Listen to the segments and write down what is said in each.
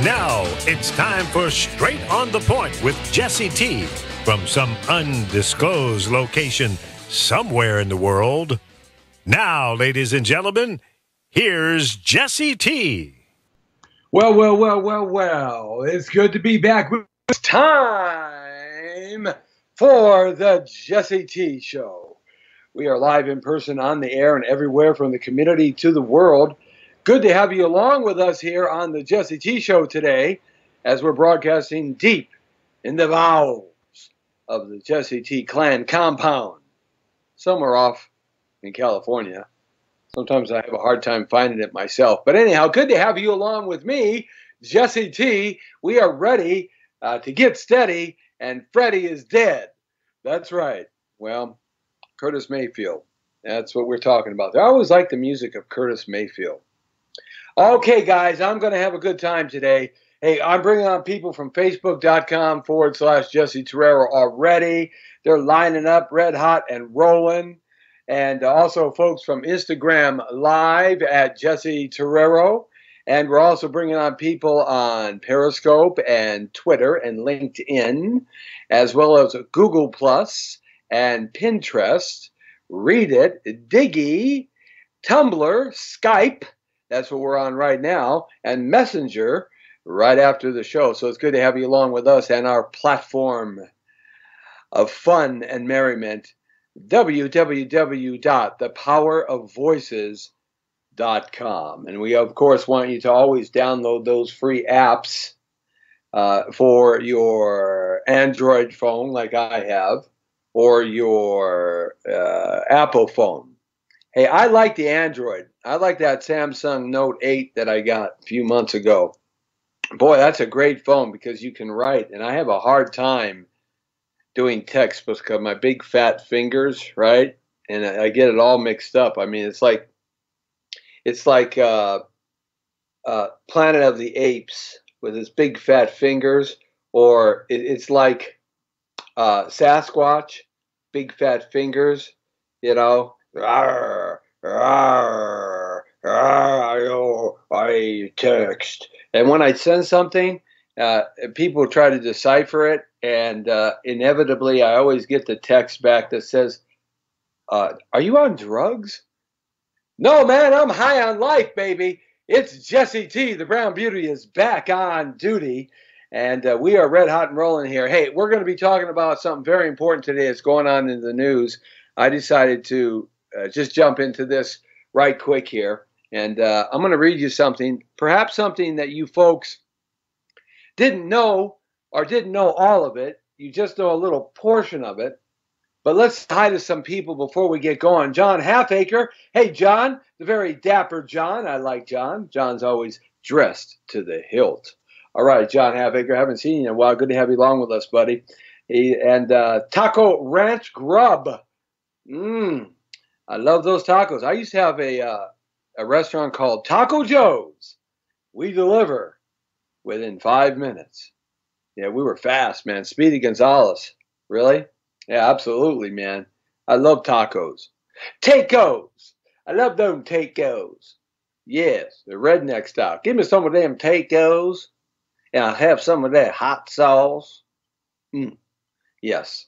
Now it's time for Straight on the Point with Jesse T. from some undisclosed location somewhere in the world. Now, ladies and gentlemen, here's Jesse T. Well. It's good to be back. It's time for the Jesse T Show. We are live in person on the air and everywhere from the community to the world. Good to have you along with us here on the Jesse T Show today as we're broadcasting deep in the bowels of the Jesse T clan compound, somewhere off in California. Sometimes I have a hard time finding it myself. But anyhow, good to have you along with me, Jesse T. We are ready to get steady, and Freddie is dead. That's right. Well, Curtis Mayfield. That's what we're talking about. I always like the music of Curtis Mayfield. Okay, guys, I'm going to have a good time today. Hey, I'm bringing on people from Facebook.com/Jesse Torrero already. They're lining up red hot and rolling. And also folks from Instagram Live at Jesse Torrero. And we're also bringing on people on Periscope and Twitter and LinkedIn, as well as Google Plus and Pinterest, Reddit, Diggy, Tumblr, Skype. That's what we're on right now, and Messenger right after the show. So it's good to have you along with us and our platform of fun and merriment, www.thepowerofvoices.com. And we, of course, want you to always download those free apps for your Android phone like I have, or your Apple phone. Hey, I like the Android. I like that Samsung Note 8 that I got a few months ago. Boy, that's a great phone because you can write. And I have a hard time doing text because of my big fat fingers, right? And I get it all mixed up. I mean, it's like Planet of the Apes with his big fat fingers, or it's like Sasquatch, big fat fingers, you know. Rawr, rawr, rawr, I text. And when I send something, people try to decipher it, and inevitably I always get the text back that says, are you on drugs? No, man, I'm high on life, baby. It's Jesse T. The Brown Beauty is back on duty, and we are red hot and rolling here. Hey, we're going to be talking about something very important today that's going on in the news. I decided to just jump into this right quick here. And I'm going to read you something, perhaps something that you folks didn't know or didn't know all of it. You just know a little portion of it. But let's hi to some people before we get going. John Halfacre. Hey, John, the very dapper John. I like John. John's always dressed to the hilt. All right, John Halfacre, haven't seen you in a while. Good to have you along with us, buddy. And Taco Ranch Grub. I love those tacos. I used to have a restaurant called Taco Joe's. We deliver within 5 minutes. Yeah, we were fast, man. Speedy Gonzalez. Really? Yeah, absolutely, man. I love tacos. Tacos. I love them tacos. Yes, the redneck style. Give me some of them tacos, and I'll have some of that hot sauce. Yes.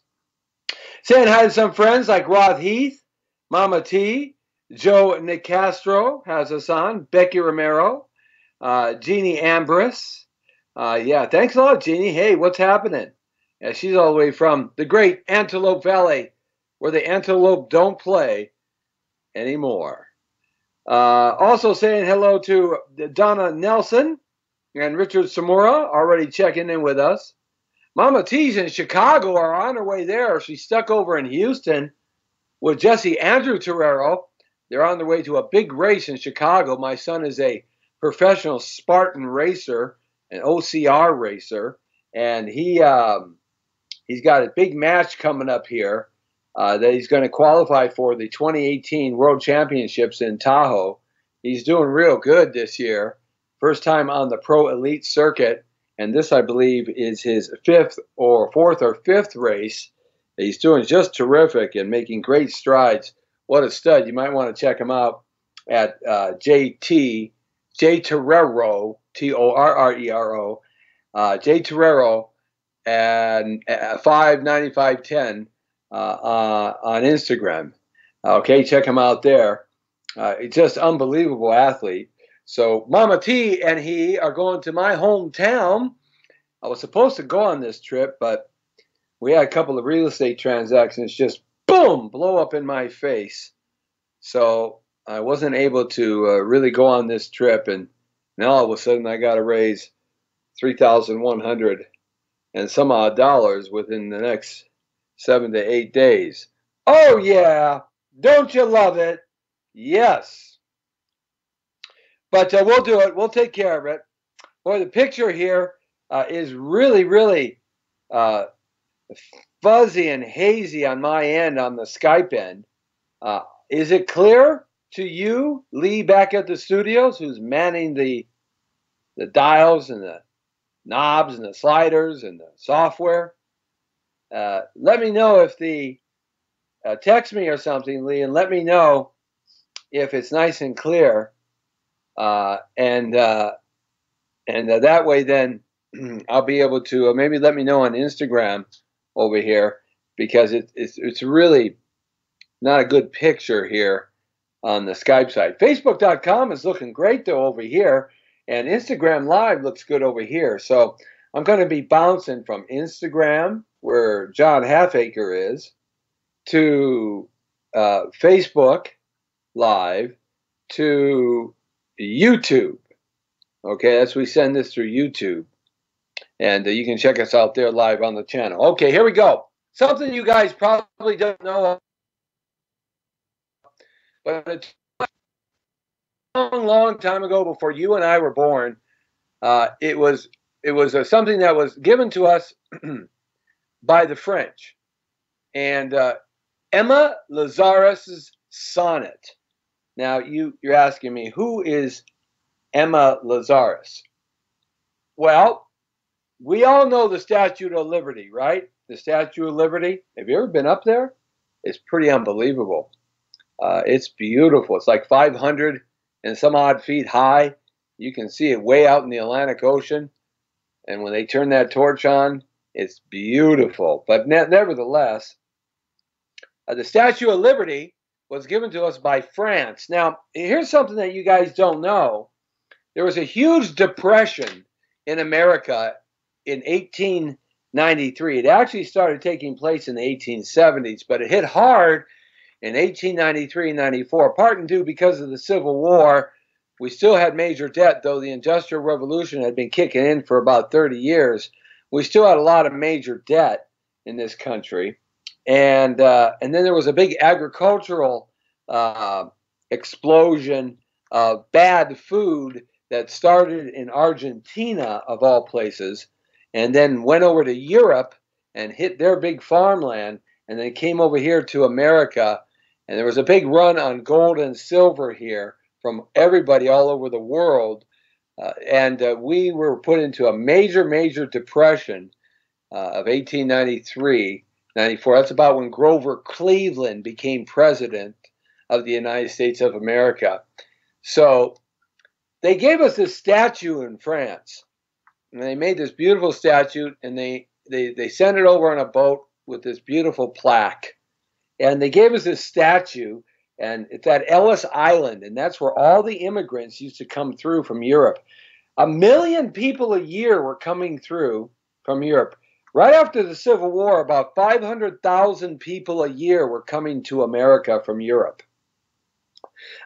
Saying hi to some friends like Rod Heath, Mama T, Joe Nicastro has us on, Becky Romero, Jeannie Ambrose. Yeah, thanks a lot, Jeannie. Hey, what's happening? Yeah, she's all the way from the great Antelope Valley, where the antelope don't play anymore. Also saying hello to Donna Nelson and Richard Samora, already checking in with us. Mama T's in Chicago, are on her way there. She's stuck over in Houston with Jesse Andrew Torrero. They're on their way to a big race in Chicago. My son is a professional Spartan racer, an OCR racer, and he's got a big match coming up here that he's going to qualify for the 2018 World Championships in Tahoe. He's doing real good this year. First time on the Pro Elite circuit, and this, I believe, is his fourth or fifth race. He's doing just terrific and making great strides. What a stud. You might want to check him out at JT J Torrero, Torrero, J Torrero, and 59510 on Instagram. Okay, check him out there. He's just unbelievable athlete. So Mama T and he are going to my hometown. I was supposed to go on this trip, but we had a couple of real estate transactions just boom blow up in my face. So I wasn't able to really go on this trip, and now all of a sudden I got to raise $3,100 and some odd dollars within the next 7 to 8 days. Oh yeah, don't you love it? Yes. But we'll do it. We'll take care of it. Boy, the picture here is really, really fuzzy and hazy on my end, on the Skype end. Is it clear to you, Lee, back at the studios, who's manning the dials and the knobs and the sliders and the software? Let me know if text me or something, Lee, and let me know if it's nice and clear. And that way then I'll be able to maybe let me know on Instagram over here, because it's really not a good picture here on the Skype side. Facebook.com is looking great though over here, and Instagram Live looks good over here. So I'm going to be bouncing from Instagram, where John Halfacre is, to Facebook Live, to YouTube. Okay, that's we send this through YouTube, and you can check us out there live on the channel. Okay, here we go. Something you guys probably don't know, but it's a long time ago, before you and I were born. It was something that was given to us by the French, and Emma Lazarus's sonnet. Now you're asking me, who is Emma Lazarus? Well, we all know the Statue of Liberty, right? The Statue of Liberty. Have you ever been up there? It's pretty unbelievable. It's beautiful. It's like 500 and some odd feet high. You can see it way out in the Atlantic Ocean. And when they turn that torch on, it's beautiful. But nevertheless, the Statue of Liberty was given to us by France. Now, here's something that you guys don't know. There was a huge depression in America in 1893. It actually started taking place in the 1870s, but it hit hard in 1893 and 94, part and due because of the Civil War. We still had major debt, though the Industrial Revolution had been kicking in for about 30 years. We still had a lot of major debt in this country. And then there was a big agricultural explosion of bad food that started in Argentina, of all places, and then went over to Europe and hit their big farmland, and then came over here to America. And there was a big run on gold and silver here from everybody all over the world. And we were put into a major, major depression of 1893, 94. That's about when Grover Cleveland became president of the United States of America. So they gave us this statue in France. And they made this beautiful statue, and they sent it over on a boat with this beautiful plaque. And they gave us this statue, and it's at Ellis Island, and that's where all the immigrants used to come through from Europe. 1 million people a year were coming through from Europe. Right after the Civil War, about 500,000 people a year were coming to America from Europe.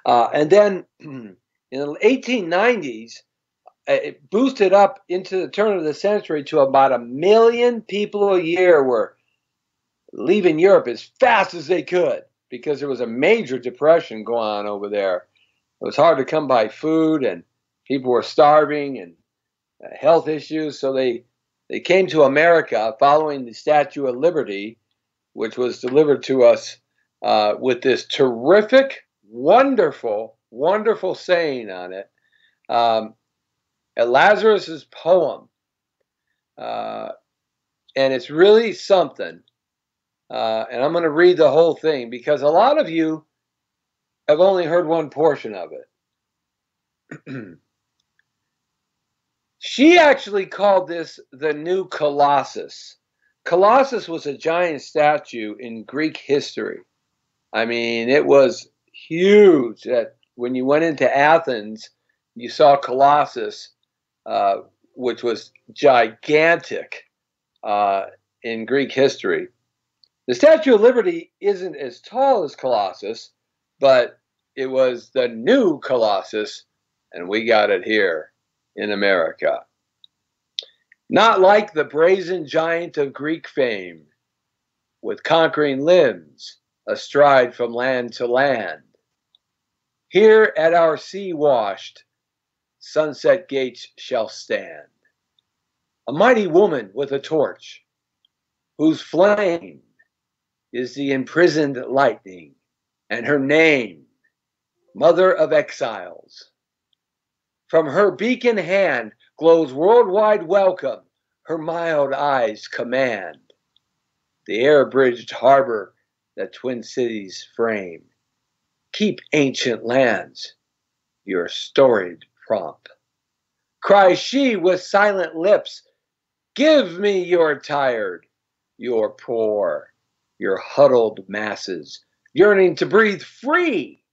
And then in the 1890s, it boosted up into the turn of the century to about 1 million people a year were leaving Europe as fast as they could, because there was a major depression going on over there. It was hard to come by food, and people were starving, and health issues. So they came to America following the Statue of Liberty, which was delivered to us with this terrific, wonderful, wonderful saying on it. Lazarus's poem. And it's really something. And I'm going to read the whole thing, because a lot of you have only heard one portion of it. She actually called this the new Colossus. Colossus was a giant statue in Greek history. I mean, it was huge. That when you went into Athens, you saw Colossus, uh, which was gigantic in Greek history. The Statue of Liberty isn't as tall as Colossus, but it was the new Colossus, and we got it here in America. Not like the brazen giant of Greek fame, with conquering limbs, astride from land to land. Here at our sea-washed sunset gates shall stand a mighty woman with a torch, whose flame is the imprisoned lightning, and her name, Mother of Exiles. From her beacon hand glows worldwide welcome, her mild eyes command the air-bridged harbor that twin cities frame. Keep ancient lands, your storied pomp. Cries she with silent lips, give me your tired, your poor, your huddled masses, yearning to breathe free,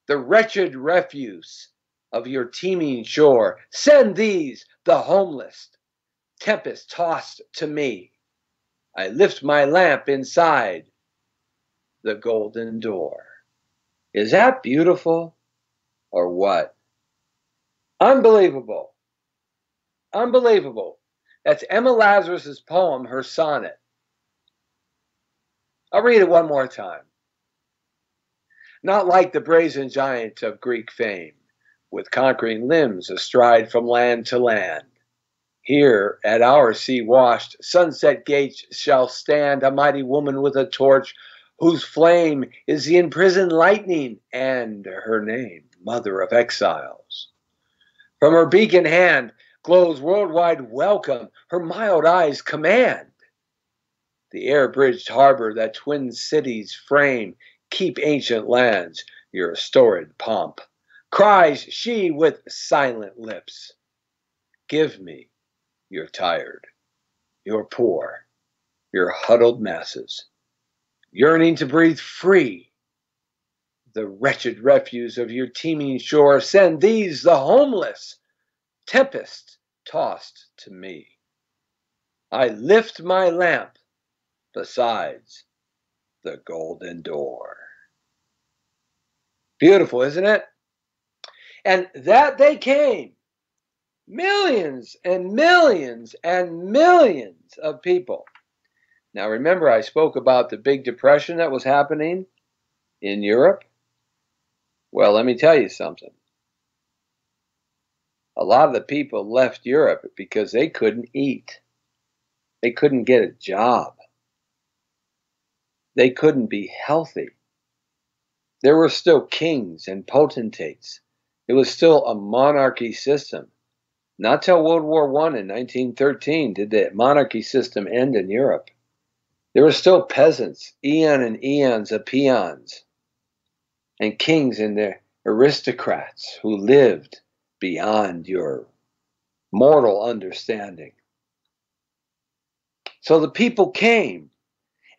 the wretched refuse of your teeming shore. Send these, the homeless, tempest tossed to me. I lift my lamp inside the golden door. Is that beautiful or what? Unbelievable. Unbelievable. That's Emma Lazarus's poem, her sonnet. I'll read it one more time. Not like the brazen giant of Greek fame, with conquering limbs astride from land to land. Here at our sea-washed sunset gates shall stand a mighty woman with a torch, whose flame is the imprisoned lightning, and her name, Mother of Exiles. From her beacon hand glows worldwide welcome, her mild eyes command the air-bridged harbor that twin cities frame. Keep ancient lands, your storied pomp. Cries she with silent lips, give me your tired, your poor, your huddled masses, yearning to breathe free, the wretched refuse of your teeming shore. Send these, the homeless, tempest tossed to me. I lift my lamp besides the golden door. Beautiful, isn't it? And that they came, millions and millions and millions of people. Now remember, I spoke about the big depression that was happening in Europe. Well, let me tell you something. A lot of the people left Europe because they couldn't eat. They couldn't get a job. They couldn't be healthy. There were still kings and potentates. It was still a monarchy system. Not till World War I in 1913 did the monarchy system end in Europe. There were still peasants, eon and eons of peons, and kings and their aristocrats who lived beyond your mortal understanding. So the people came,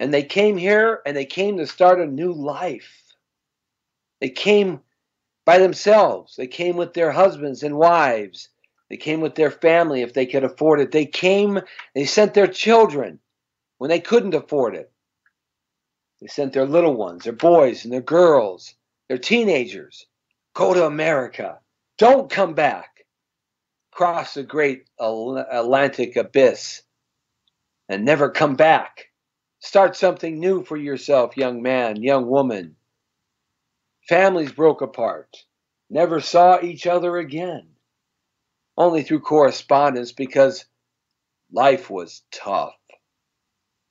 and they came here, and they came to start a new life. They came by themselves. They came with their husbands and wives. They came with their family if they could afford it. They came, they sent their children when they couldn't afford it. They sent their little ones, their boys and their girls, their teenagers. Go to America. Don't come back. Cross the great Atlantic abyss and never come back. Start something new for yourself, young man, young woman. Families broke apart, never saw each other again, only through correspondence because life was tough.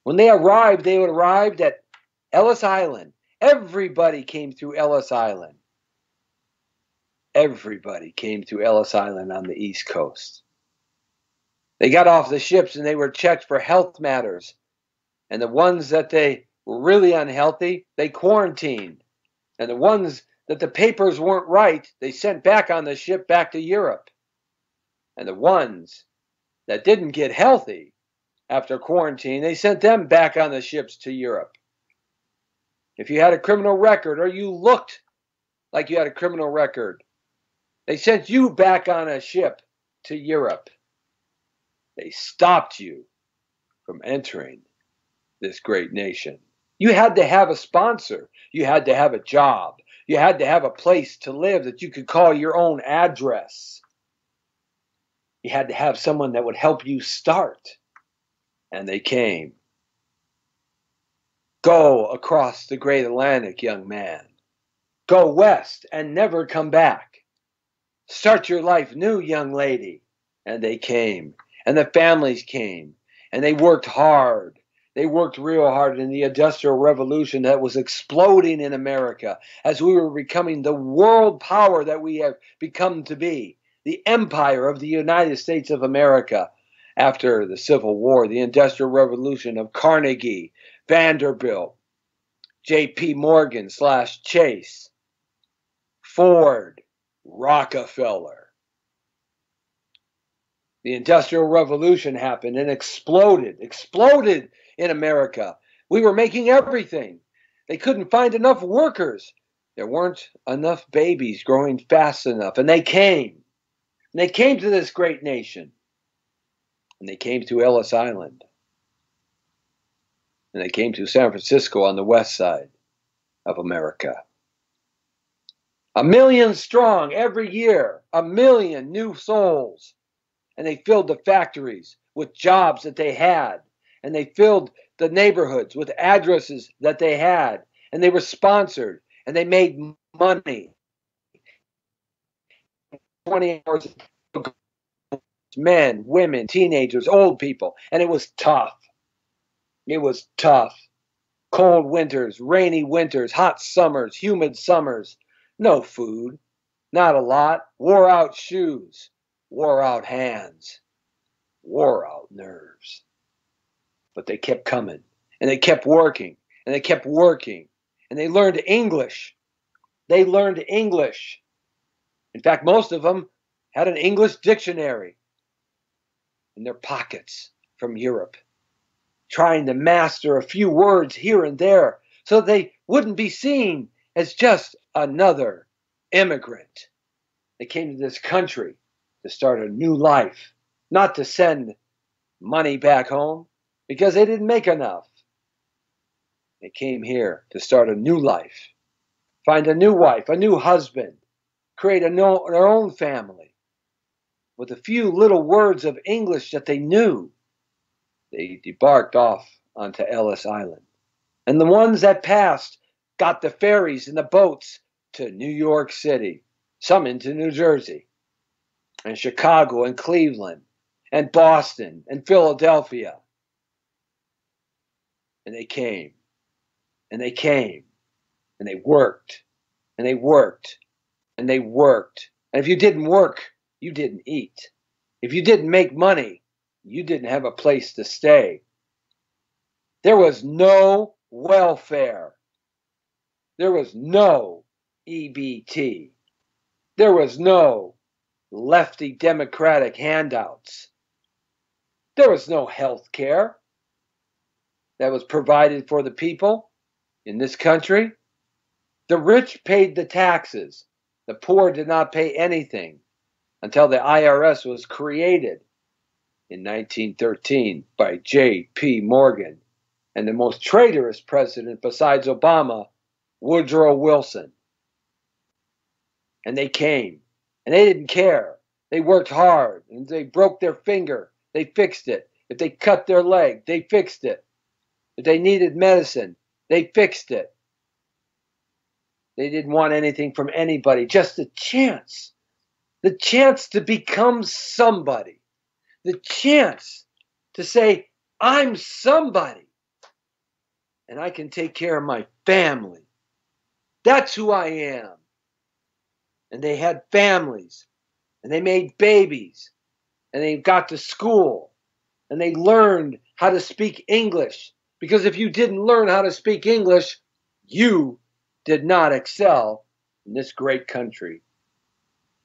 When they arrived at Ellis Island. Everybody came through Ellis Island. Everybody came through Ellis Island on the East Coast. They got off the ships and they were checked for health matters. And the ones that they were really unhealthy, they quarantined. And the ones that the papers weren't right, they sent back on the ship back to Europe. And the ones that didn't get healthy after quarantine, they sent them back on the ships to Europe. If you had a criminal record or you looked like you had a criminal record, they sent you back on a ship to Europe. They stopped you from entering this great nation. You had to have a sponsor. You had to have a job. You had to have a place to live that you could call your own address. You had to have someone that would help you start. And they came. Go across the great Atlantic, young man. Go west and never come back. Start your life new, young lady. And they came. And the families came. And they worked hard. They worked real hard in the Industrial Revolution that was exploding in America as we were becoming the world power that we have become to be, the empire of the United States of America. After the Civil War, the Industrial Revolution of Carnegie, Vanderbilt, J.P. Morgan / Chase, Ford, Rockefeller. The Industrial Revolution happened and exploded in America. We were making everything. They couldn't find enough workers. There weren't enough babies growing fast enough. And they came. And they came to this great nation. And they came to Ellis Island. And they came to San Francisco on the west side of America. 1 million strong every year. 1 million new souls. And they filled the factories with jobs that they had. And they filled the neighborhoods with addresses that they had. And they were sponsored. And they made money. 20 hours a day. Men, women, teenagers, old people. And it was tough. It was tough. Cold winters, rainy winters, hot summers, humid summers. No food. Not a lot. Wore out shoes. Wore out hands. Wore out nerves. But they kept coming, and they kept working, and they kept working, and they learned English. They learned English. In fact, most of them had an English dictionary in their pockets from Europe, trying to master a few words here and there so they wouldn't be seen as just another immigrant. They came to this country to start a new life, not to send money back home, because they didn't make enough. They came here to start a new life, find a new wife, a new husband, create their own family. With a few little words of English that they knew, they debarked off onto Ellis Island. And the ones that passed got the ferries and the boats to New York City, some into New Jersey, and Chicago and Cleveland, and Boston and Philadelphia. And they came, and they came, and they worked, and they worked, and they worked. And if you didn't work, you didn't eat. If you didn't make money, you didn't have a place to stay. There was no welfare. There was no EBT. There was no lefty democratic handouts. There was no health care that was provided for the people in this country. The rich paid the taxes. The poor did not pay anything until the IRS was created in 1913 by J.P. Morgan and the most traitorous president besides Obama, Woodrow Wilson. And they came, and they didn't care. They worked hard, and they broke their finger, they fixed it. If they cut their leg, they fixed it. If they needed medicine, they fixed it. They didn't want anything from anybody, just a chance. The chance to become somebody. The chance to say, I'm somebody. And I can take care of my family. That's who I am. And they had families. And they made babies. And they got to school. And they learned how to speak English. Because if you didn't learn how to speak English, you did not excel in this great country.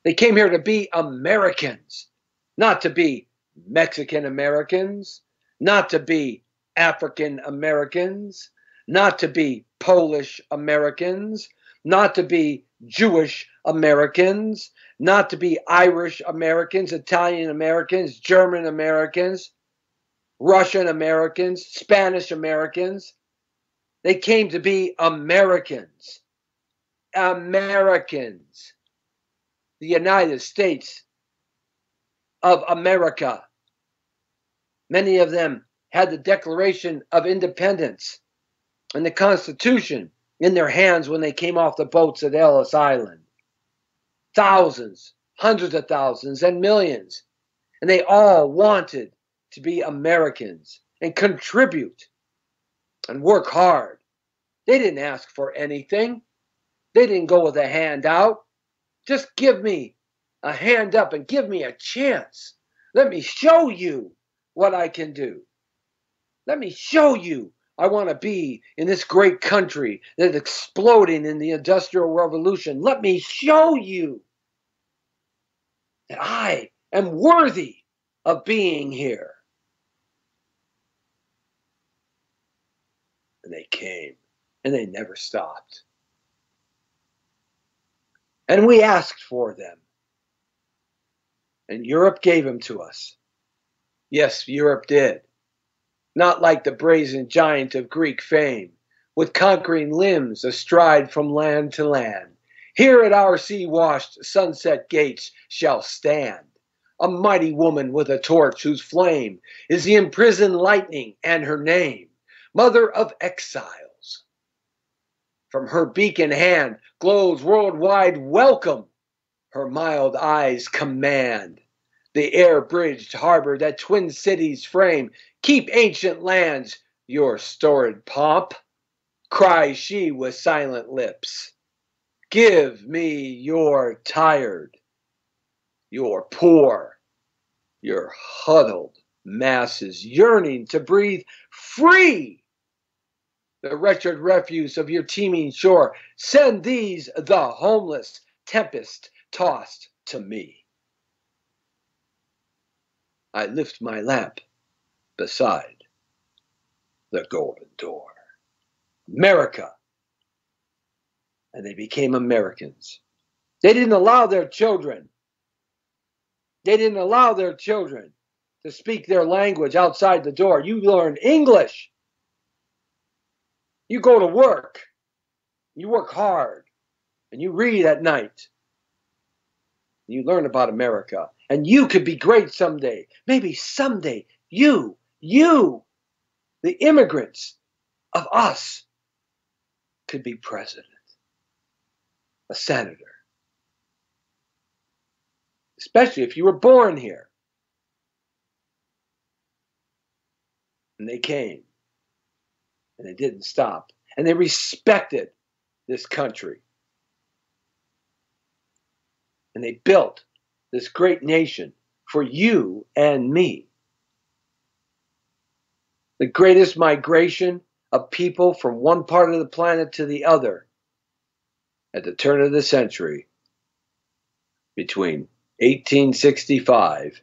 They came here to be Americans. not to be Mexican Americans, not to be African Americans, not to be Polish Americans, not to be Jewish Americans, not to be Irish Americans, Italian Americans, German Americans, Russian Americans, Spanish Americans. They came to be Americans. Americans. The United States of America. Many of them had the Declaration of Independence and the Constitution in their hands when they came off the boats at Ellis Island. Thousands, hundreds of thousands, and millions. And they all wanted to be Americans and contribute and work hard. They didn't ask for anything. They didn't go with a handout. Just give me a hand up and give me a chance. Let me show you what I can do. Let me show you I want to be in this great country that's exploding in the Industrial Revolution. Let me show you that I am worthy of being here. And they came, and they never stopped. And we asked for them. And Europe gave them to us. Yes, Europe did. Not like the brazen giant of Greek fame, with conquering limbs astride from land to land. Here at our sea-washed sunset gates shall stand a mighty woman with a torch whose flame is the imprisoned lightning and her name, mother of exiles. From her beacon hand glows worldwide welcome. Her mild eyes command the air-bridged harbor that twin cities frame. Keep ancient lands your storied pomp, cries she with silent lips. Give me your tired, your poor, your huddled masses yearning to breathe free. The wretched refuse of your teeming shore, send these, the homeless, tempest-tossed, to me. I lift my lamp beside the golden door. America. And they became Americans. They didn't allow their children. They didn't allow their children to speak their language outside the door. You learn English. You go to work. You work hard. And you read at night. You learn about America. And you could be great someday. Maybe someday you, the immigrants of us, could be president, a senator. Especially if you were born here. And they came. And they didn't stop. And they respected this country. And they built this great nation for you and me. The greatest migration of people from one part of the planet to the other at the turn of the century between 1865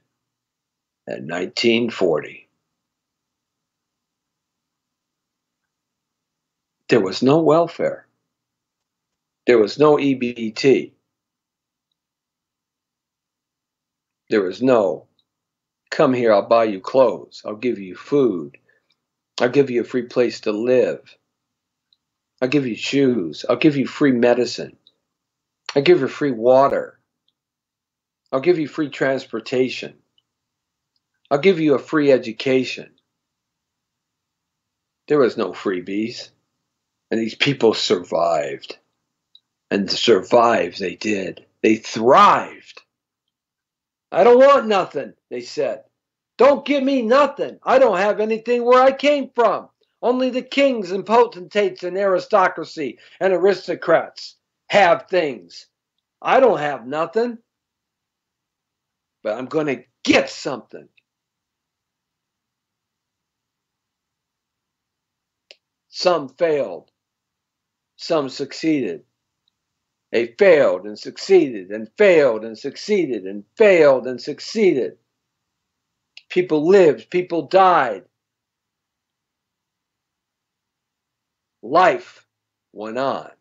and 1940. There was no welfare. There was no EBT. There was no, come here, I'll buy you clothes. I'll give you food. I'll give you a free place to live. I'll give you shoes. I'll give you free medicine. I'll give you free water. I'll give you free transportation. I'll give you a free education. There was no freebies. And these people survived. And survive they did. They thrived. I don't want nothing, they said. Don't give me nothing. I don't have anything where I came from. Only the kings and potentates and aristocracy and aristocrats have things. I don't have nothing. But I'm going to get something. Some failed. Some succeeded. They failed and succeeded and failed and succeeded and failed and succeeded. People lived, people died. Life went on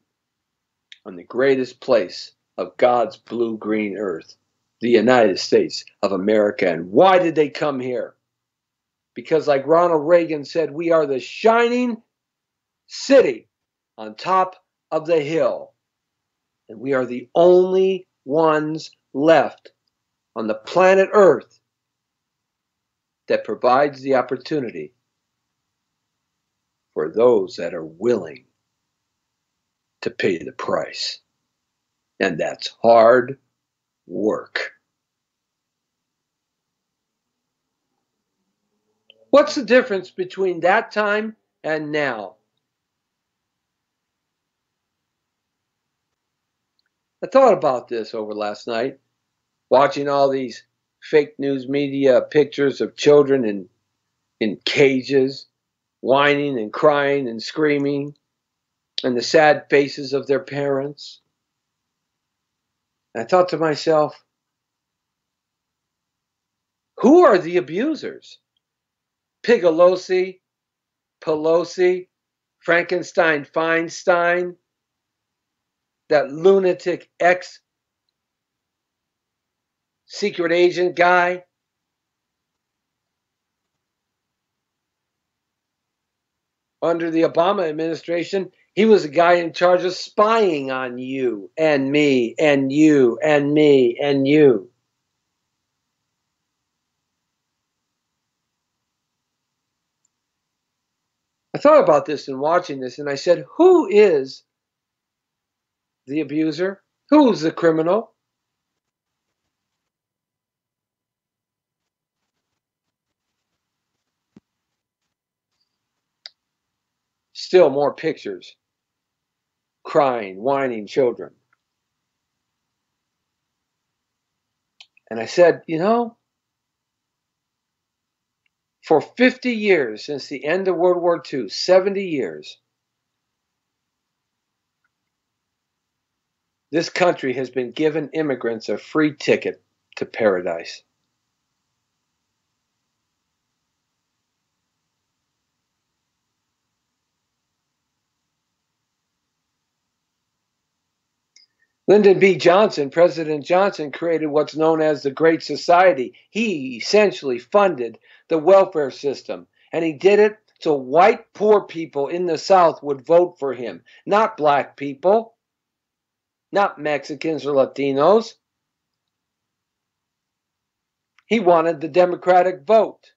the greatest place of God's blue-green earth, the United States of America. And why did they come here? Because like Ronald Reagan said, we are the shining city on top of the hill. And we are the only ones left on the planet Earth that provides the opportunity for those that are willing to pay the price. And that's hard work. What's the difference between that time and now? I thought about this over last night, watching all these fake news media pictures of children in cages, whining and crying and screaming, and the sad faces of their parents. And I thought to myself, who are the abusers? Pelosi, Frankenstein, Feinstein, that lunatic ex-secret agent guy? Under the Obama administration, he was a guy in charge of spying on you and me and you and me and you. I thought about this and watching this, and I said, who is the abuser? Who's the criminal? Still more pictures. Crying, whining children. And I said, you know, for 50 years, since the end of World War II, 70 years, this country has been giving immigrants a free ticket to paradise. Lyndon B. Johnson, President Johnson, created what's known as the Great Society. He essentially funded the welfare system, and he did it so white poor people in the South would vote for him, not black people, not Mexicans or Latinos. He wanted the Democratic vote.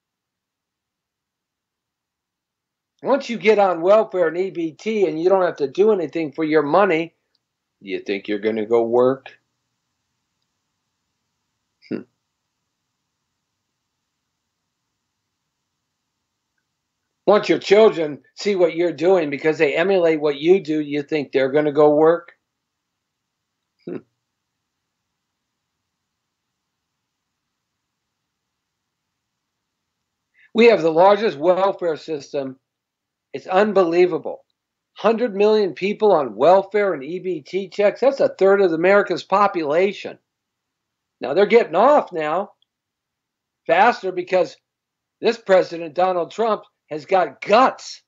Once you get on welfare and EBT and you don't have to do anything for your money, you think you're going to go work? Once your children see what you're doing because they emulate what you do, you think they're going to go work? We have the largest welfare system. It's unbelievable. 100 million people on welfare and EBT checks. That's a third of America's population. Now they're getting off now faster because this president, Donald Trump, has got guts.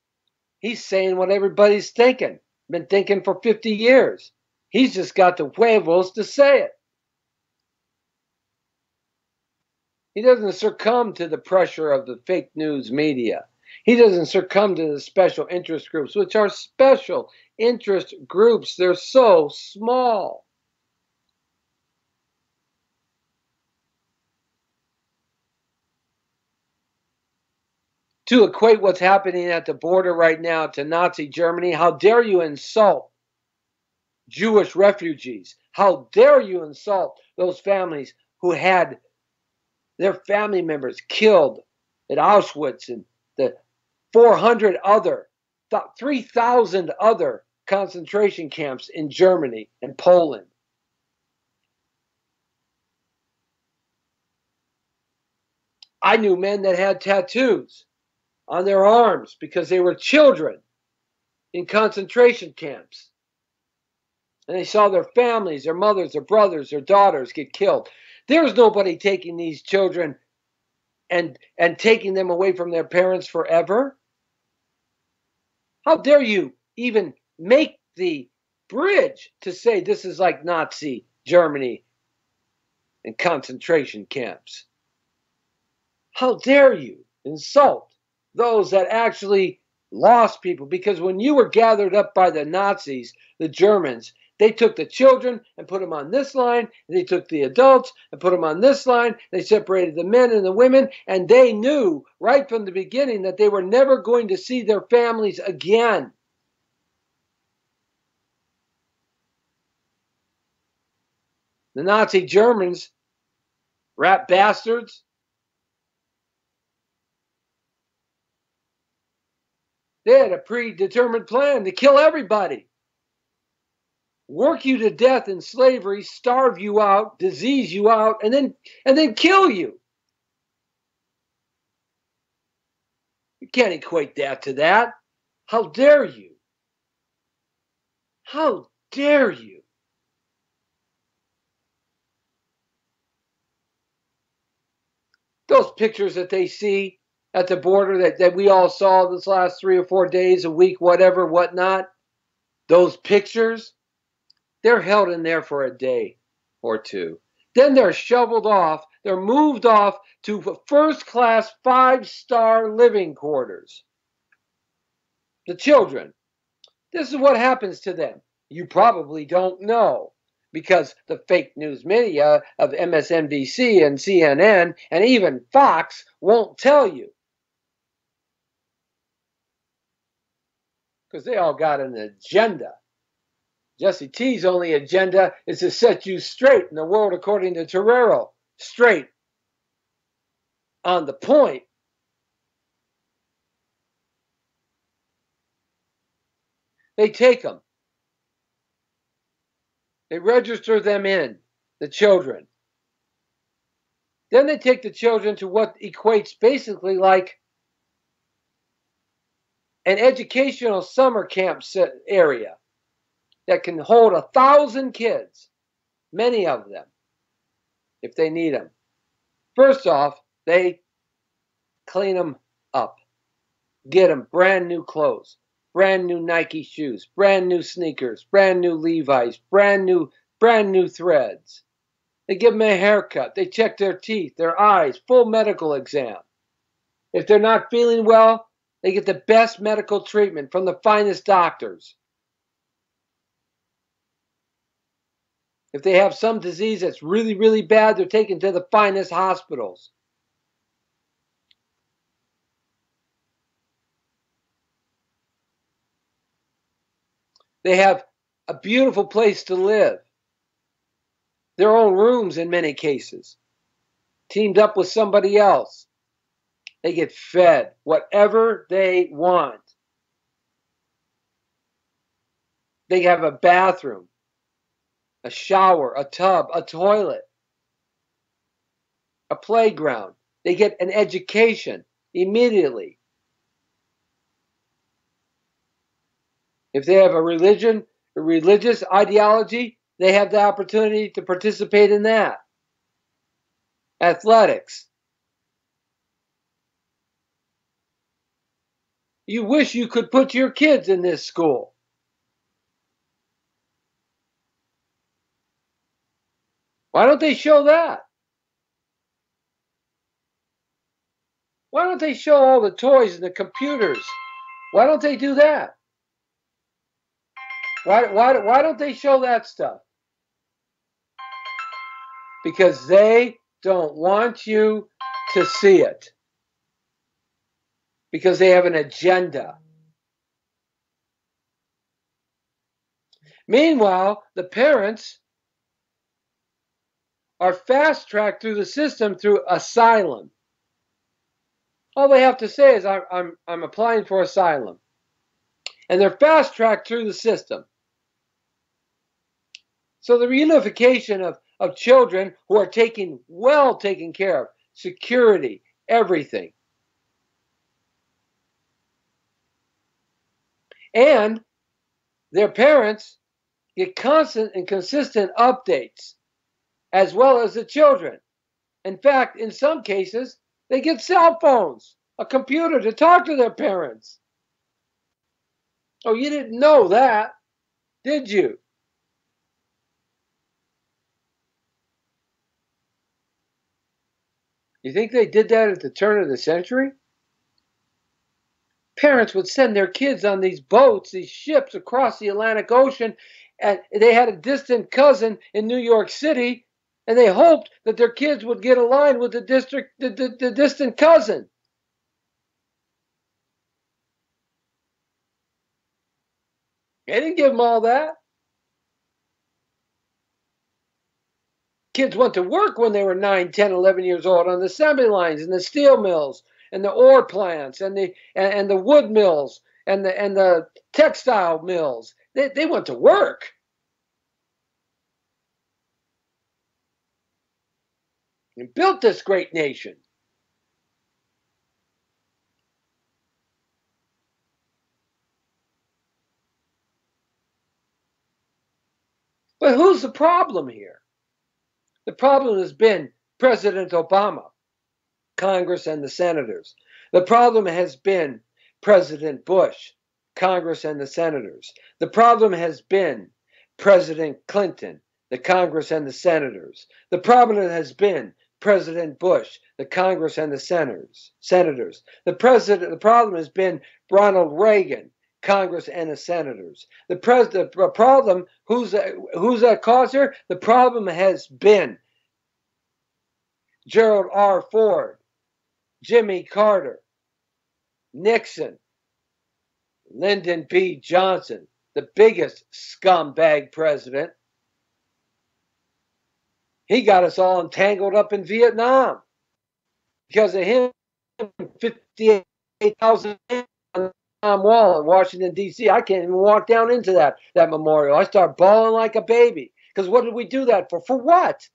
He's saying what everybody's thinking. Been thinking for 50 years. He's just got the huevos to say it. He doesn't succumb to the pressure of the fake news media. He doesn't succumb to the special interest groups, which are special interest groups. They're so small. To equate what's happening at the border right now to Nazi Germany, how dare you insult Jewish refugees? How dare you insult those families who had their family members killed at Auschwitz and the 400 other, 3,000 other concentration camps in Germany and Poland. I knew men that had tattoos on their arms because they were children in concentration camps. And they saw their families, their mothers, their brothers, their daughters get killed. There's nobody taking these children and taking them away from their parents forever? How dare you even make the bridge to say this is like Nazi Germany and concentration camps? How dare you insult those that actually lost people? Because when you were gathered up by the Nazis, the Germans, they took the children and put them on this line, and they took the adults and put them on this line. They separated the men and the women, and they knew right from the beginning that they were never going to see their families again. The Nazi Germans, rat bastards, they had a predetermined plan to kill everybody. Work you to death in slavery, starve you out, disease you out, and then kill you. You can't equate that to that. How dare you? How dare you? Those pictures that they see at the border that we all saw this last 3 or 4 days, a week, whatever, whatnot, those pictures, they're held in there for a day or two. Then they're shoveled off. They're moved off to first-class 5-star living quarters. The children. This is what happens to them. You probably don't know because the fake news media of MSNBC and CNN and even Fox won't tell you. Because they all got an agenda. Jesse T's only agenda is to set you straight in the world according to Torrero. Straight. On the point. They take them. They register them in, the children. Then they take the children to what equates basically like an educational summer camp area that can hold 1,000 kids, many of them, if they need them. First off, they clean them up, get them brand new clothes, brand new Nike shoes, brand new sneakers, brand new Levi's, brand new threads. They give them a haircut. They check their teeth, their eyes, full medical exam. If they're not feeling well, they get the best medical treatment from the finest doctors. If they have some disease that's really, really bad, they're taken to the finest hospitals. They have a beautiful place to live. Their own rooms in many cases. Teamed up with somebody else. They get fed whatever they want. They have a bathroom, a shower, a tub, a toilet, a playground. They get an education immediately. If they have a religious ideology, they have the opportunity to participate in that. Athletics. You wish you could put your kids in this school. Why don't they show that? Why don't they show all the toys and the computers? Why don't they do that? Why don't they show that stuff? Because they don't want you to see it. Because they have an agenda. Meanwhile, the parents are fast-tracked through the system through asylum. All they have to say is, I'm applying for asylum. And they're fast-tracked through the system. So the reunification of children who are well taken care of, security, everything. And their parents get constant and consistent updates, as well as the children. In fact, in some cases, They get cell phones, a computer to talk to their parents. Oh, you didn't know that, did you? You think they did that at the turn of the century? Parents would send their kids on these boats, these ships across the Atlantic Ocean, and they had a distant cousin in New York City, and they hoped that their kids would get aligned with the distant cousin. They didn't give them all that. Kids went to work when they were 9, 10, 11 years old on the assembly lines and the steel mills and the ore plants and the wood mills and the textile mills. They went to work. And built this great nation. But who's the problem here? The problem has been President Obama, Congress, and the senators. The problem has been President Bush, Congress, and the senators. The problem has been President Clinton, the Congress, and the senators. The problem has been President Bush, the Congress, and the senators. The problem has been Ronald Reagan, Congress, and the senators. The problem, who's that causer? The problem has been Gerald R. Ford, Jimmy Carter, Nixon, Lyndon B. Johnson, the biggest scumbag president. He got us all entangled up in Vietnam. Because of him, 58,000 on the wall in Washington, D.C. I can't even walk down into that memorial. I start bawling like a baby. Because what did we do that for? For what?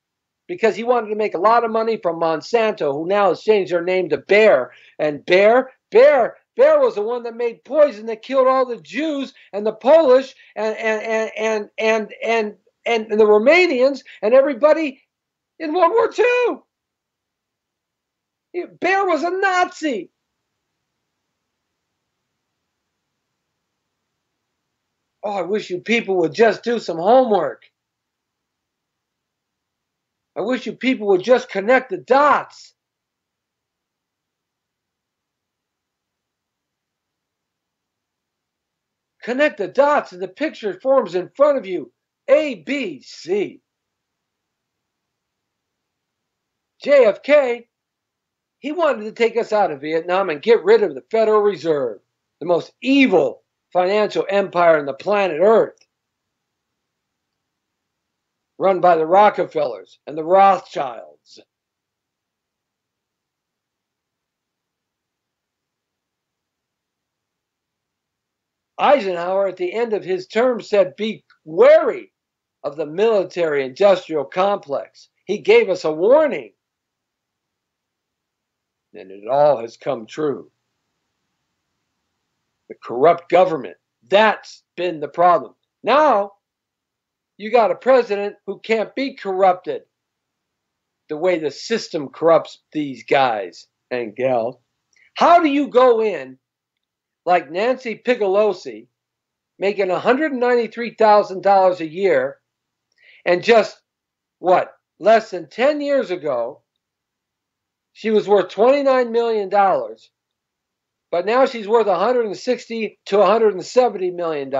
Because he wanted to make a lot of money from Monsanto, who now has changed their name to Bayer. And Bayer was the one that made poison that killed all the Jews and the Polish and the Romanians and everybody in World War II. Bayer was a Nazi. Oh, I wish you people would just do some homework. I wish you people would just connect the dots. Connect the dots and the picture forms in front of you. A, B, C. JFK, he wanted to take us out of Vietnam and get rid of the Federal Reserve, the most evil financial empire on the planet Earth, run by the Rockefellers and the Rothschilds. Eisenhower, at the end of his term, said, be wary of the military-industrial complex. He gave us a warning. And it all has come true. The corrupt government, that's been the problem. Now, you got a president who can't be corrupted the way the system corrupts these guys and gals. How do you go in like Nancy Pelosi, making $193,000 a year, and just, less than 10 years ago, she was worth $29 million, but now she's worth $160 to $170 million.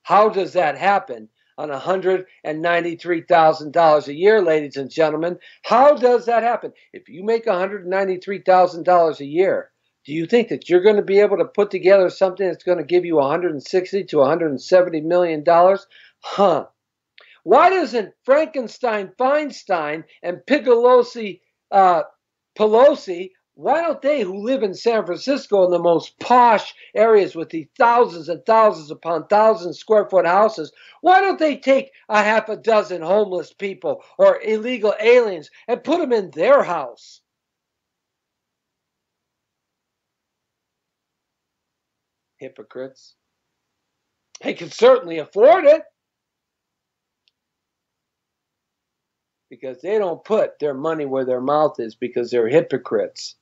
How does that happen on $193,000 a year, ladies and gentlemen? How does that happen? If you make $193,000 a year, do you think that you're going to be able to put together something that's going to give you $160 to $170 million? Huh. Why doesn't Frankenstein, Feinstein, and Pelosi, why don't they, who live in San Francisco in the most posh areas with the thousands and thousands upon thousands square foot houses, why don't they take a half a dozen homeless people or illegal aliens and put them in their house? Hypocrites. They can certainly afford it because they don't put their money where their mouth is because they're hypocrites.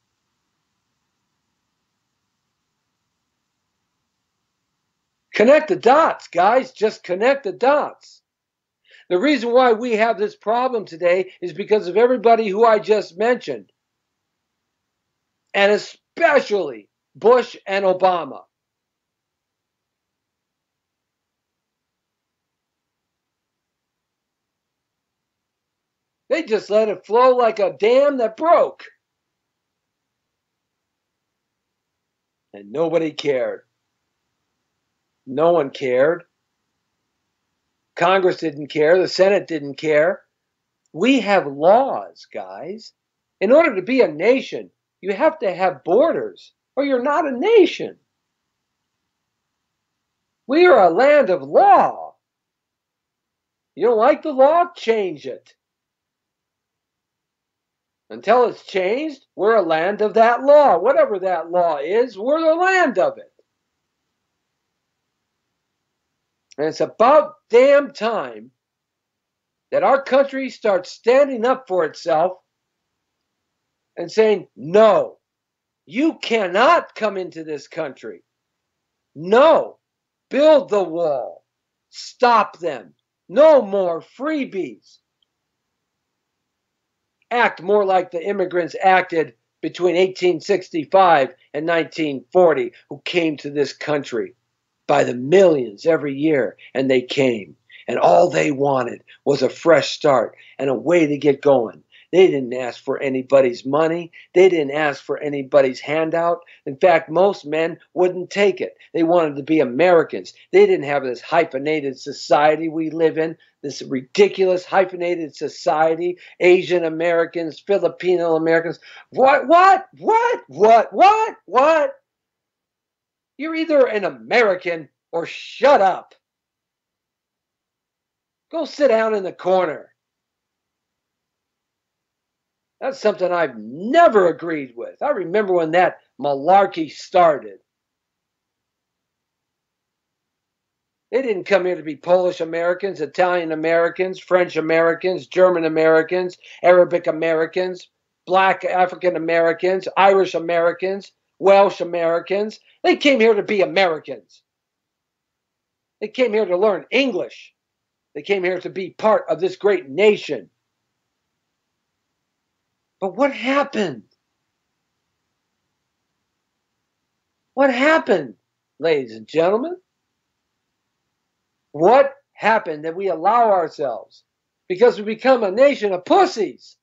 Connect the dots, guys. Just connect the dots. The reason why we have this problem today is because of everybody who I just mentioned, and especially Bush and Obama. They just let it flow like a dam that broke. And nobody cared. No one cared. Congress didn't care. The Senate didn't care. We have laws, guys. In order to be a nation, you have to have borders, or you're not a nation. We are a land of law. You don't like the law? Change it. Until it's changed, we're a land of that law. Whatever that law is, we're the land of it. And it's about damn time that our country starts standing up for itself and saying, no, you cannot come into this country. No, build the wall. Stop them. No more freebies. Act more like the immigrants acted between 1865 and 1940, who came to this country by the millions every year, and they came. And all they wanted was a fresh start and a way to get going. They didn't ask for anybody's money. They didn't ask for anybody's handout. In fact, most men wouldn't take it. They wanted to be Americans. They didn't have this hyphenated society we live in, this ridiculous hyphenated society, Asian Americans, Filipino Americans. What? You're either an American or shut up. Go sit down in the corner. That's something I've never agreed with. I remember when that malarkey started. They didn't come here to be Polish Americans, Italian Americans, French Americans, German Americans, Arabic Americans, Black African Americans, Irish Americans, Welsh Americans. They came here to be Americans. They came here to learn English. They came here to be part of this great nation. But what happened? What happened, ladies and gentlemen? What happened that we allow ourselves? Because we become a nation of pussies.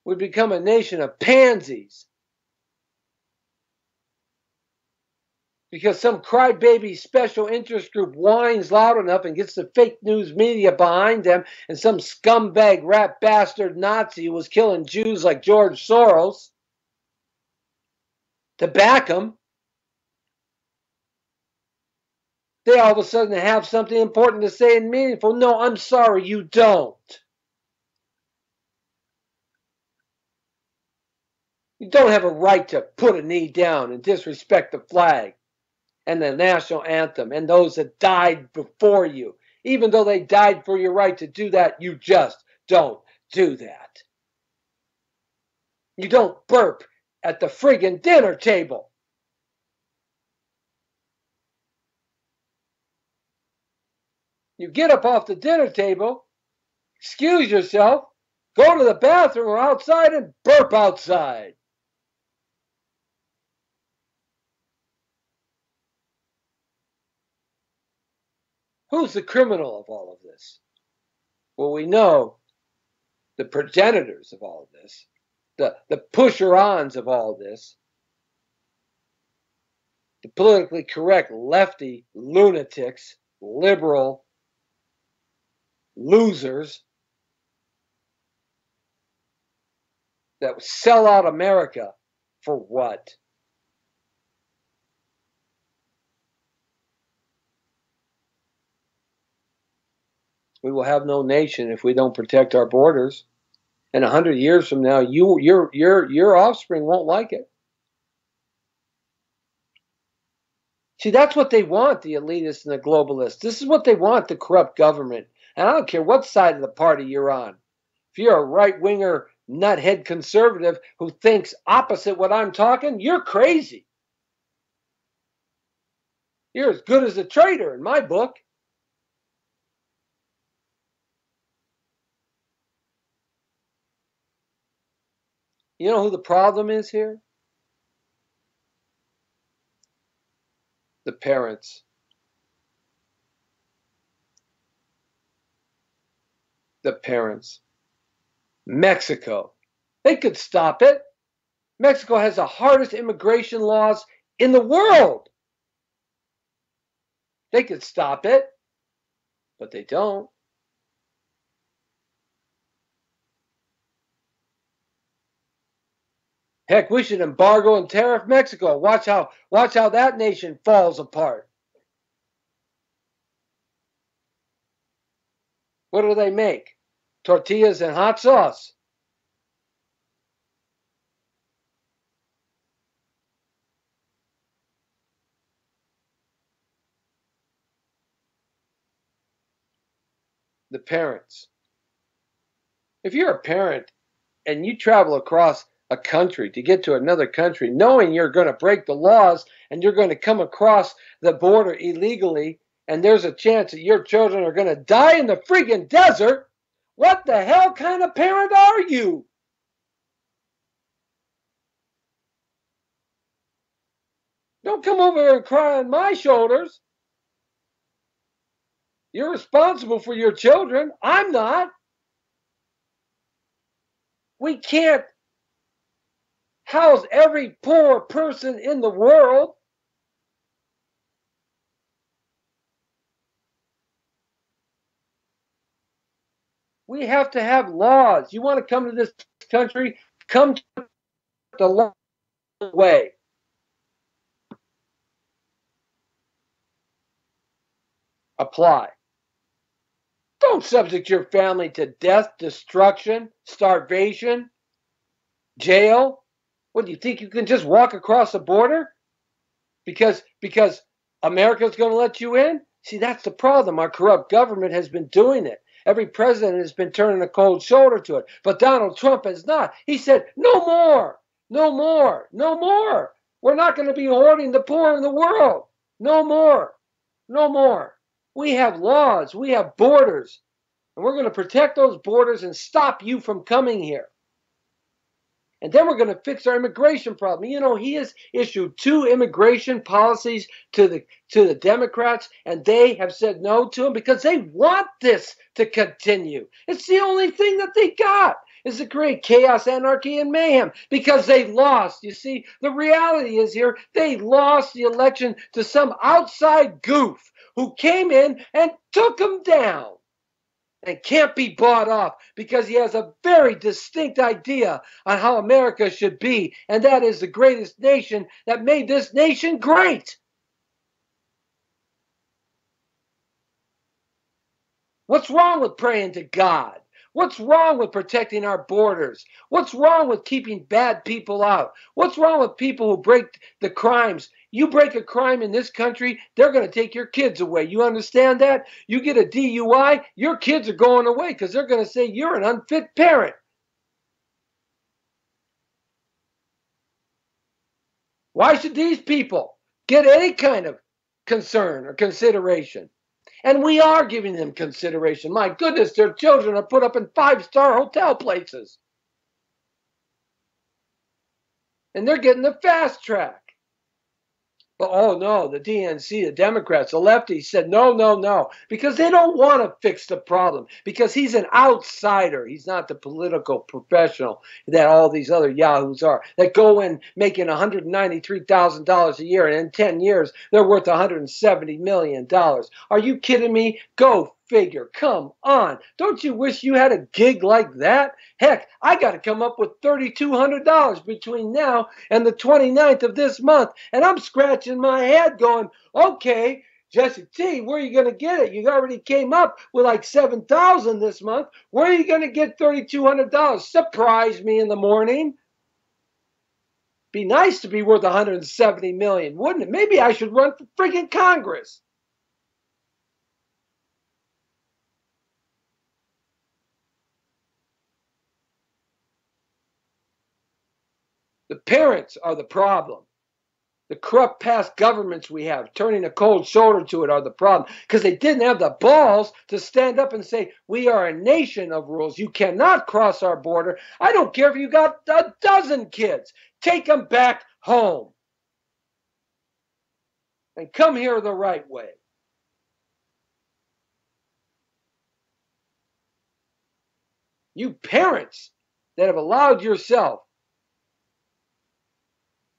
We become a nation of pansies. Because some crybaby special interest group whines loud enough and gets the fake news media behind them, and some scumbag rat bastard Nazi who was killing Jews like George Soros to back them. They all of a sudden have something important to say and meaningful. No, I'm sorry, you don't. You don't have a right to put a knee down and disrespect the flag and the national anthem and those that died before you. Even though they died for your right to do that, you just don't do that. You don't burp at the friggin' dinner table. You get up off the dinner table, excuse yourself, go to the bathroom or outside and burp outside. Who's the criminal of all of this? Well, we know the progenitors of all of this, the pusher-ons of all of this, the politically correct lefty lunatics, liberal losers that sell out America for what? We will have no nation if we don't protect our borders. And 100 years from now, your offspring won't like it. See, that's what they want, the elitists and the globalists. This is what they want, the corrupt government. And I don't care what side of the party you're on. If you're a right-winger, nuthead conservative who thinks opposite what I'm talking, you're crazy. You're as good as a traitor in my book. You know who the problem is here? The parents. The parents. Mexico. They could stop it. Mexico has the hardest immigration laws in the world. They could stop it, but they don't. Heck, we should embargo and tariff Mexico. Watch how that nation falls apart. What do they make? Tortillas and hot sauce. The parents. If you're a parent and you travel across a country to get to another country, knowing you're going to break the laws and you're going to come across the border illegally, and there's a chance that your children are going to die in the friggin' desert, what the hell kind of parent are you? Don't come over here and cry on my shoulders. You're responsible for your children. I'm not. We can't house every poor person in the world. We have to have laws. You want to come to this country? Come to the law way. Apply. Don't subject your family to death, destruction, starvation, jail. What, do you think you can just walk across the border because America's going to let you in? See, that's the problem. Our corrupt government has been doing it. Every president has been turning a cold shoulder to it, but Donald Trump has not. He said, no more, no more, no more. We're not going to be hoarding the poor in the world. No more, no more. We have laws, we have borders, and we're going to protect those borders and stop you from coming here. And then we're going to fix our immigration problem. You know, he has issued 2 immigration policies to the Democrats, and they have said no to him because they want this to continue. It's the only thing that they got is to create chaos, anarchy, and mayhem because they lost. You see, the reality is here, they lost the election to some outside goof who came in and took them down. And can't be bought off because he has a very distinct idea on how America should be, and that is the greatest nation that made this nation great. What's wrong with praying to God? What's wrong with protecting our borders? What's wrong with keeping bad people out? What's wrong with people who break the crimes? You break a crime in this country, they're going to take your kids away. You understand that? You get a DUI, your kids are going away because they're going to say you're an unfit parent. Why should these people get any kind of concern or consideration? And we are giving them consideration. My goodness, their children are put up in 5-star hotel places. And they're getting the fast track. But oh no, the DNC, the Democrats, the lefties said no, no, no, because they don't want to fix the problem, because he's an outsider. He's not the political professional that all these other yahoos are, that go in making $193,000 a year, and in 10 years, they're worth $170 million. Are you kidding me? Go figure. Come on. Don't you wish you had a gig like that? Heck, I got to come up with $3,200 between now and the 29th of this month. And I'm scratching my head going, okay, Jesse T, where are you going to get it? You already came up with like $7,000 this month. Where are you going to get $3,200? Surprise me in the morning. Be nice to be worth $170 million, wouldn't it? Maybe I should run for friggin' Congress. The parents are the problem. The corrupt past governments we have, turning a cold shoulder to it, are the problem. Because they didn't have the balls to stand up and say, we are a nation of rules. You cannot cross our border. I don't care if you got a dozen kids. Take them back home. And come here the right way. You parents that have allowed yourself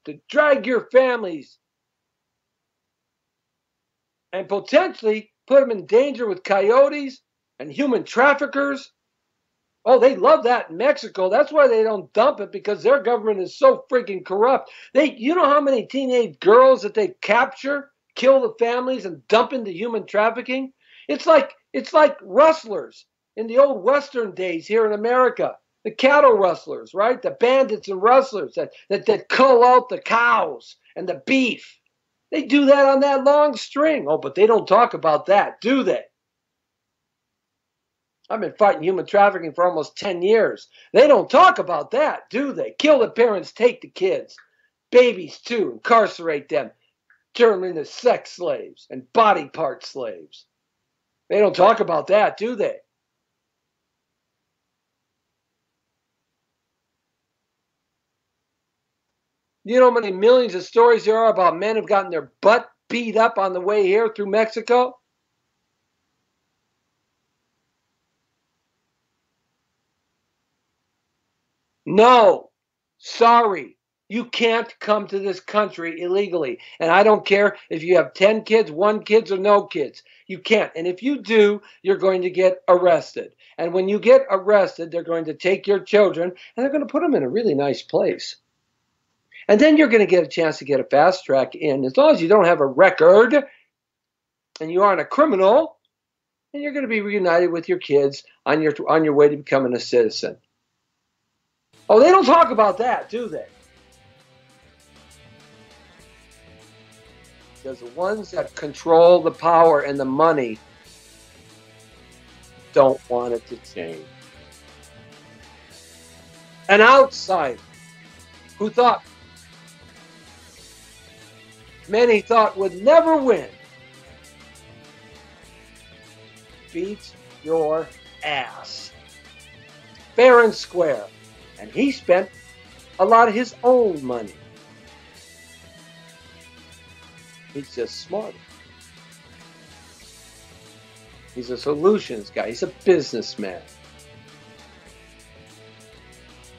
to drag your families and potentially put them in danger with coyotes and human traffickers. Oh, they love that in Mexico. That's why they don't dump it, because their government is so freaking corrupt. You know how many teenage girls that they capture, kill the families, and dump into human trafficking? It's like rustlers in the old Western days here in America. The cattle rustlers, right? The bandits and rustlers that cull out the cows and the beef. They do that on that long string. Oh, but they don't talk about that, do they? I've been fighting human trafficking for almost 10 years. They don't talk about that, do they? Kill the parents, take the kids. Babies, too. Incarcerate them. Turn them into sex slaves and body part slaves. They don't talk about that, do they? You know how many millions of stories there are about men who've gotten their butt beat up on the way here through Mexico? No, sorry. You can't come to this country illegally. And I don't care if you have 10 kids, 1 kid, or no kids. You can't. And if you do, you're going to get arrested. And when you get arrested, they're going to take your children and they're going to put them in a really nice place. And then you're going to get a chance to get a fast track in. As long as you don't have a record and you aren't a criminal, and you're going to be reunited with your kids on your way to becoming a citizen. Oh, they don't talk about that, do they? Because the ones that control the power and the money don't want it to change. An outsider who many thought would never win, beats your ass. Fair and square. And he spent a lot of his own money. He's just smart. He's a solutions guy. He's a businessman.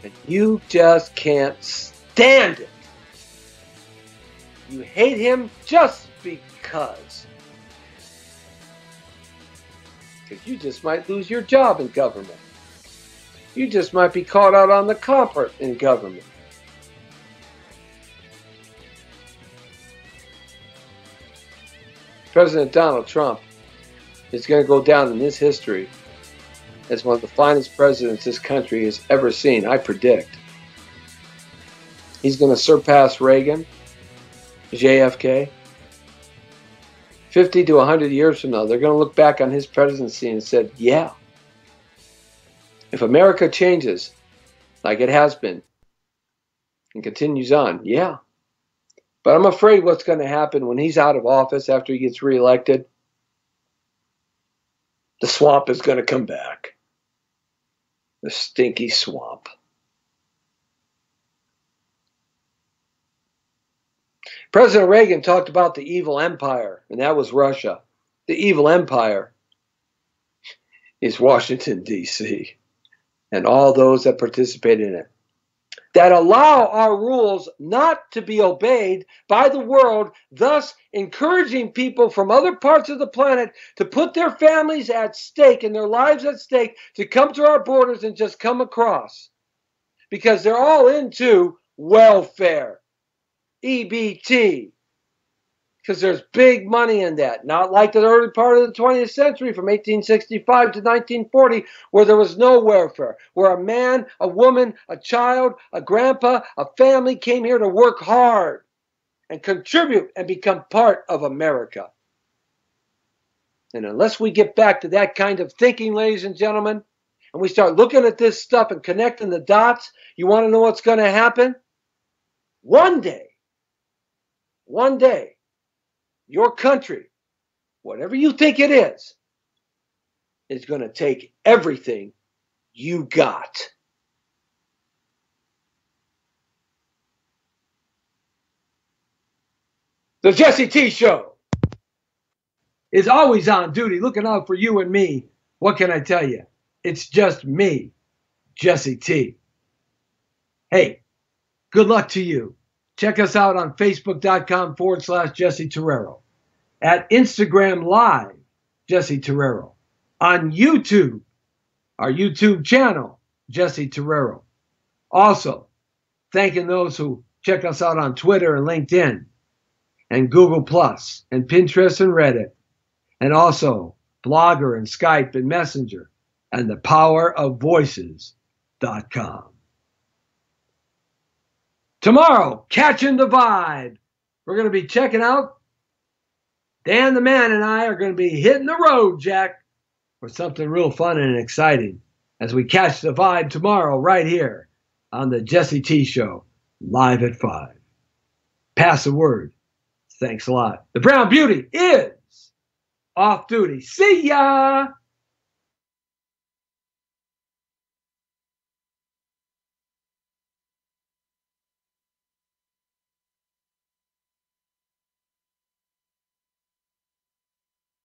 And you just can't stand it. You hate him just because. Because you just might lose your job in government. You just might be caught out on the carpet in government. President Donald Trump is going to go down in this history as one of the finest presidents this country has ever seen, I predict. He's going to surpass Reagan, JFK. 50 to 100 years from now, they're going to look back on his presidency and said, yeah, if America changes like it has been and continues on, yeah. But I'm afraid what's going to happen when he's out of office after he gets reelected, the swamp is going to come back. The stinky swamp. President Reagan talked about the evil empire, and that was Russia. The evil empire is Washington, D.C., and all those that participate in it, that allow our rules not to be obeyed by the world, thus encouraging people from other parts of the planet to put their families at stake and their lives at stake to come to our borders and just come across. Because they're all into welfare, EBT, because there's big money in that. Not like the early part of the 20th century from 1865 to 1940, where there was no welfare, where a man, a woman, a child, a grandpa, a family came here to work hard and contribute and become part of America. And unless we get back to that kind of thinking, ladies and gentlemen, and we start looking at this stuff and connecting the dots, you want to know what's going to happen? One day, one day, your country, whatever you think it is going to take everything you got. The Jesse T Show is always on duty, looking out for you and me. What can I tell you? It's just me, Jesse T. Hey, good luck to you. Check us out on Facebook.com/Jesse Torrero. At Instagram Live, Jesse Torrero. On YouTube, our YouTube channel, Jesse Torrero. Also, thanking those who check us out on Twitter and LinkedIn and Google Plus and Pinterest and Reddit, and also Blogger and Skype and Messenger and thepowerofvoices.com. Tomorrow, catching the vibe. We're going to be checking out. Dan the Man and I are going to be hitting the road, Jack, for something real fun and exciting as we catch the vibe tomorrow right here on the Jesse T Show, live at 5. Pass the word. Thanks a lot. The Brown Beauty is off duty. See ya!